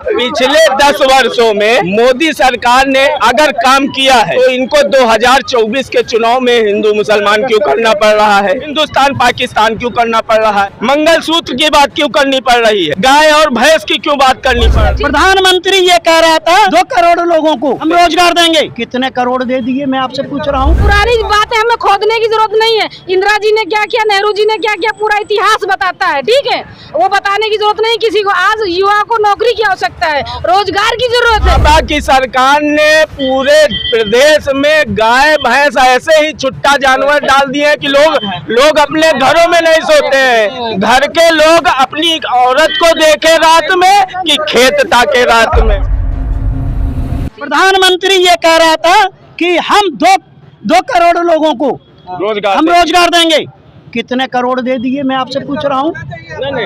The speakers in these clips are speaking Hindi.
पिछले 10 वर्षों में मोदी सरकार ने अगर काम किया है तो इनको 2024 के चुनाव में हिंदू मुसलमान क्यों करना पड़ रहा है, हिंदुस्तान पाकिस्तान क्यों करना पड़ रहा है, मंगलसूत्र की बात क्यों करनी पड़ रही है, गाय और भैंस की क्यों बात करनी पड़ रही है। प्रधानमंत्री ये कह रहा था 2 करोड़ लोगों को हम रोजगार देंगे, कितने करोड़ दे दिए मैं आपसे पूछ रहा हूँ। पुरानी बातें हमें खोदने की जरूरत नहीं है। इंदिरा जी ने क्या किया, नेहरू जी ने क्या किया, पूरा इतिहास बताता है, ठीक है। वो बताने की जरूरत नहीं किसी को। आज युवा को नौकरी की आवश्यकता है, रोजगार की जरूरत है। बाबा की सरकार ने पूरे प्रदेश में गाय भैंस ऐसे ही छुट्टा जानवर डाल दिए हैं कि लोग अपने घरों में नहीं सोते हैं। घर के लोग अपनी औरत को देखे रात में कि खेत ताके रात में। प्रधानमंत्री ये कह रहा था कि हम 2 करोड़ लोगों को हम रोजगार देंगे, कितने करोड़ दे दिए मैं आपसे पूछ रहा हूँ।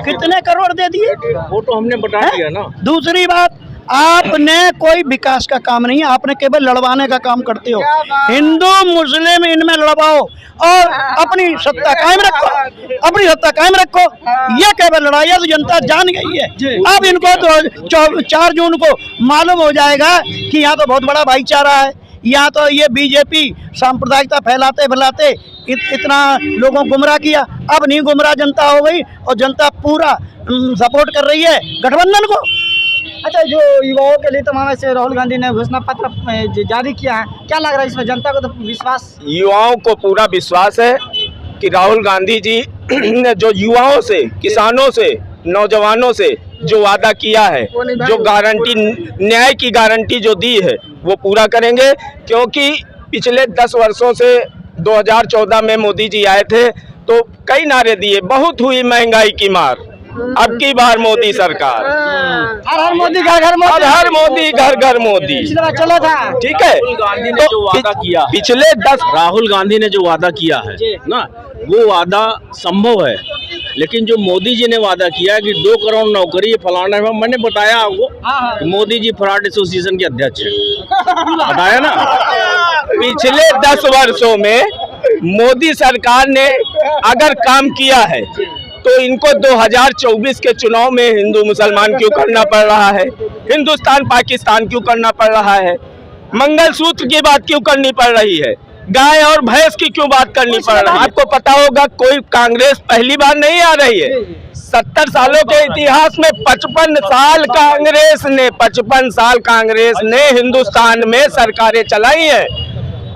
कितने करोड़ दे दिए वो तो हमने बता दिया ना। दूसरी बात, आपने कोई विकास का काम नहीं, आपने केवल लड़वाने का काम करते हो। हिंदू मुस्लिम इनमें लड़वाओ और अपनी सत्ता कायम रखो, अपनी सत्ता कायम रखो। ये केवल लड़ाई है तो जनता जान गई है। अब इनको तो 4 जून को मालूम हो जाएगा कि यहाँ तो बहुत बड़ा भाईचारा है। यहाँ तो ये बीजेपी सांप्रदायिकता फैलाते इतना लोगों को गुमराह किया, अब नहीं गुमराह जनता हो गई और जनता पूरा सपोर्ट कर रही है गठबंधन को। अच्छा, जो युवाओं के लिए तमाम से राहुल गांधी ने घोषणा पत्र जारी किया है, क्या लग रहा है इसमें जनता को तो विश्वास? युवाओं को पूरा विश्वास है कि राहुल गांधी जी ने जो युवाओं से, किसानों से, नौजवानों से जो वादा किया है, जो गारंटी, न्याय की गारंटी जो दी है, वो पूरा करेंगे। क्योंकि पिछले 10 वर्षों से 2014 में मोदी जी आए थे तो कई नारे दिए, बहुत हुई महंगाई की मार, अब की बार मोदी सरकार, हर हर मोदी घर मोदी, हर मोदी घर मोदी चला था, ठीक है। गांधी ने जो वादा किया पिछले 10 राहुल गांधी ने जो वादा किया है ना, वो वादा संभव है। लेकिन जो मोदी जी ने वादा किया है कि 2 करोड़ नौकरी फलाना, मैंने बताया आपको, मोदी जी फराड एसोसिएशन के अध्यक्ष है, बताया ना। पिछले 10 वर्षों में मोदी सरकार ने अगर काम किया है तो इनको 2024 के चुनाव में हिंदू मुसलमान क्यों करना पड़ रहा है, हिंदुस्तान पाकिस्तान क्यों करना पड़ रहा है, मंगलसूत्र की बात क्यों करनी पड़ रही है, गाय और भैंस की क्यों बात करनी पड़ रही है। आपको पता होगा कोई कांग्रेस पहली बार नहीं आ रही है। 70 सालों के इतिहास में 55 साल कांग्रेस ने हिंदुस्तान में सरकारें चलाई हैं।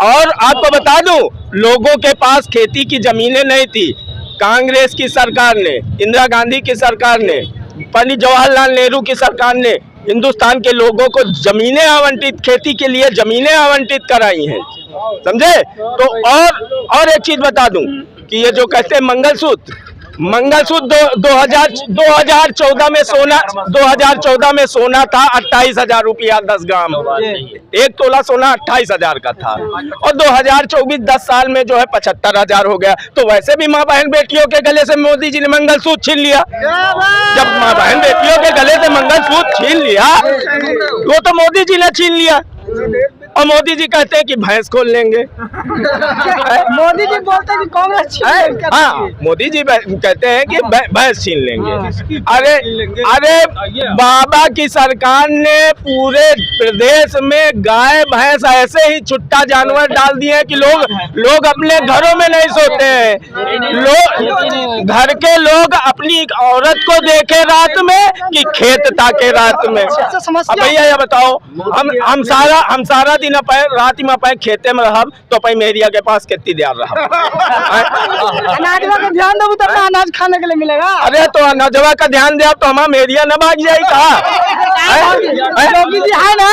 और आपको बता दूं, लोगों के पास खेती की जमीनें नहीं थी। कांग्रेस की सरकार ने, इंदिरा गांधी की सरकार ने, पंडित जवाहरलाल नेहरू की सरकार ने हिंदुस्तान के लोगों को जमीनें आवंटित, खेती के लिए जमीनें आवंटित कराई हैं, समझे। तो और एक चीज बता दूं कि ये जो कहते हैं मंगलसूत्र 2014 में सोना था 28,000 रुपया 10 ग्राम, 1 तोला सोना 28,000 का था। और 2024 10 साल में जो है 75,000 हो गया। तो वैसे भी माँ बहन बेटियों के गले से मोदी जी ने मंगलसूत्र छीन लिया। जब माँ बहन बेटियों के गले से मंगलसूत्र छीन लिया, वो तो मोदी जी ने छीन लिया। और मोदी जी कहते हैं कि भैंस खोल लेंगे। मोदी जी बोलते हैं कि कांग्रेस, हाँ, मोदी जी कहते हैं कि भैंस छीन लेंगे। अरे बाबा की सरकार ने पूरे प्रदेश में गाय भैंस ऐसे ही छुट्टा जानवर डाल दिए हैं कि लोग अपने घरों में नहीं सोते हैं। घर के लोग अपनी औरत को देखे रात में कि खेत ताके रात में। भैया ये बताओ, हम सारा दिन रात में पे खेते में रहब तो पे मेरिया के पास कितनी देर रहब। अनाजवा का ध्यान दो तब अनाज खाने के लिए मिलेगा। अरे तो अनाजवा का ध्यान दे तो हमारा मेरिया न भाग जाए। योगी जी है ना,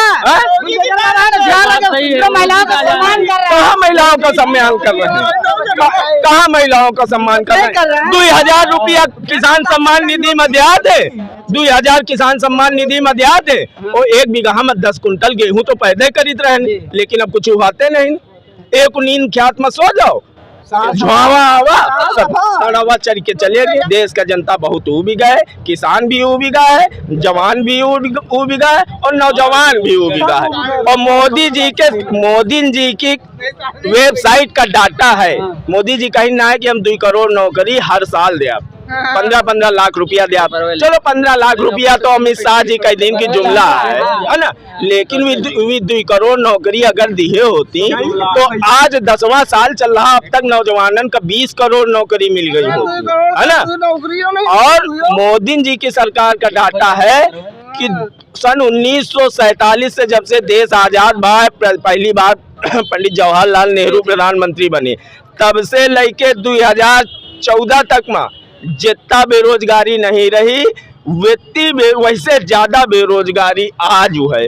महिलाओं का सम्मान कर रहे हैं। कहाँ महिलाओं का सम्मान कर रहे हैं, कहाँ महिलाओं का सम्मान कर रहे हैं। 2,000 रुपया किसान सम्मान निधि में दिया थे, 2,000 किसान सम्मान निधि में दिया थे। और 1 बीघा में 10 कुंटल गेहूं तो पैदा करीत रहे, लेकिन अब कुछ हुआते नहीं। एक नींद ख्यात में सो जाओ, सड़वा चढ़ के चले गए। देश का जनता बहुत उबी गए, किसान भी उबी गए है, जवान भी उबी गए और नौजवान भी उबी गए। और मोदी जी की वेबसाइट का डाटा है, मोदी जी कहीं ना है कि हम 2 करोड़ नौकरी हर साल दे। आप 15-15 लाख रुपया दिया। चलो 15 लाख रुपया तो अमित शाह जी कई दिन की जुमला है ना, लेकिन भी 2 करोड़ नौकरी अगर दिए होती तो आज 10वां साल चल रहा, अब तक नौजवानन का 20 करोड़ नौकरी मिल गई हो, है ना। और मोदी जी की सरकार का डाटा है कि सन 1947 से जब से देश आजाद हुआ, पहली बार पंडित जवाहरलाल नेहरू प्रधानमंत्री बने, तब से लेके 2014 तक में जितना बेरोजगारी नहीं रही वैसे ज्यादा बेरोजगारी आज है।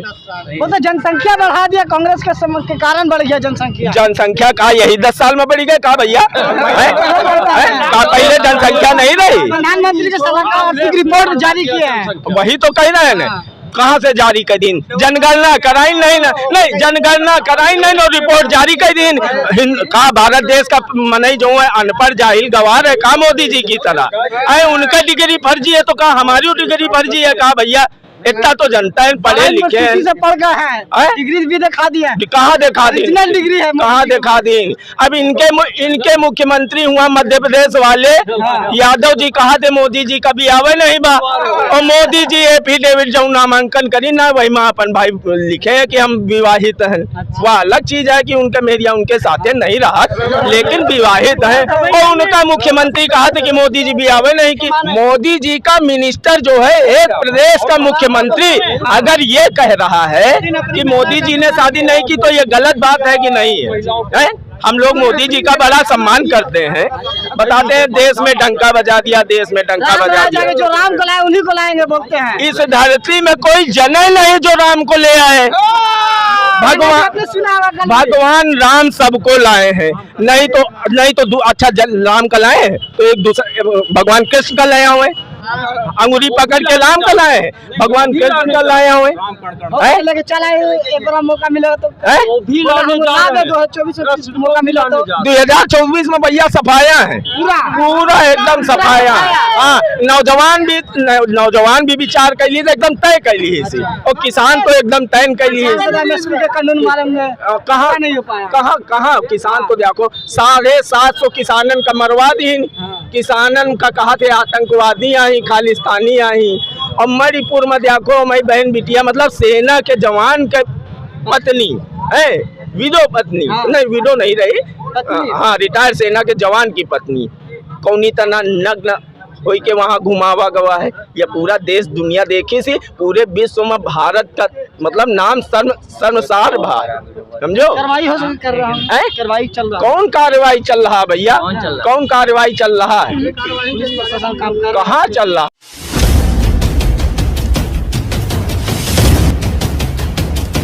वो तो जनसंख्या बढ़ा दिया कांग्रेस के कारण बढ़ गया जनसंख्या का, यही 10 साल में बढ़ी गई का भैया? का पहले जनसंख्या नहीं रही? प्रधानमंत्री के आर्थिक रिपोर्ट जारी किए हैं, वही तो कह रहे हैं ना, कहाँ से जारी कर दिन? जनगणना कराई नहीं ना, नहीं जनगणना कराई नहीं ना, रिपोर्ट जारी कर दिन। का भारत देश का मनई जो है अनपढ़ जाहिल गवार है का मोदी जी की तरह? उनका डिग्री फर्जी है तो कहा हमारी डिग्री फर्जी है का भैया? इतना तो जनता है, पढ़े लिखे से पढ़ गए हैं, डिग्री भी दिखा दिया। कहाँ दिखा दी? डिग्री है, कहाँ दिखा दी? अब इनके मुख्यमंत्री हुआ मध्य प्रदेश वाले यादव जी, कहा थे मोदी जी कभी आवे नहीं बा, और मोदी जी एफिडेविट जो नामांकन करी ना, वही में अपन भाई लिखे है कि हम विवाहित हैं। वह अलग चीज है कि उनका मेरिया उनके साथ नहीं रहा, लेकिन विवाहित है। और उनका मुख्यमंत्री कहा था कि मोदी जी भी आवे नहीं, कि मोदी जी का मिनिस्टर जो है एक प्रदेश का मुख्यमंत्री अगर ये कह रहा है कि मोदी जी ने शादी नहीं की, तो ये गलत बात है कि नहीं है? हम लोग मोदी जी का बड़ा सम्मान करते हैं, बताते हैं देश में डंका बजा दिया, देश में डंका बजा दिया। जो राम को लाए उन्हीं को लाएंगे बोलते हैं। इस धरती में कोई जने नहीं जो राम को ले आए। भगवान राम सबको लाए हैं, नहीं तो अच्छा राम का लाए हैं तो एक दूसरा भगवान कृष्ण का लाया हुए, अंगुली पकड़ के राम का लाए हैं, भगवान कृष्ण का लाए हुए। एक बार मौका मिलेगा तो 2024 में भैया सफाया है, पूरा एकदम सफाया। हाँ, नौजवान भी विचार कर लिए एकदम तय कर लिए, और किसान तो एकदम तय कर लिए। कानून मारेंगे, कहाँ नहीं हो पाया, कहाँ किसान को देखो 750 किसानन का मरवा दी, किसानन का कहा थे आतंकवादी आई, खालिस्तानी आई। और मणिपुर में देखो मैं बहन बिटिया, मतलब सेना के जवान के पत्नी है, विडो पत्नी नहीं, विडो नहीं रही, हाँ रिटायर्ड सेना के जवान की पत्नी कौनी तना नग्न कोई के वहाँ घुमावा गवा है। ये पूरा देश दुनिया देखी सी, पूरे विश्व में भारत का मतलब नाम शर्मसार भारत, समझो। कार्रवाई कर रहा है, कार्रवाई चल रहा है। कौन कार्रवाई चल रहा भैया? कौन कार्रवाई चल रहा है? पुलिस प्रशासन काम कर कहाँ चल रहा?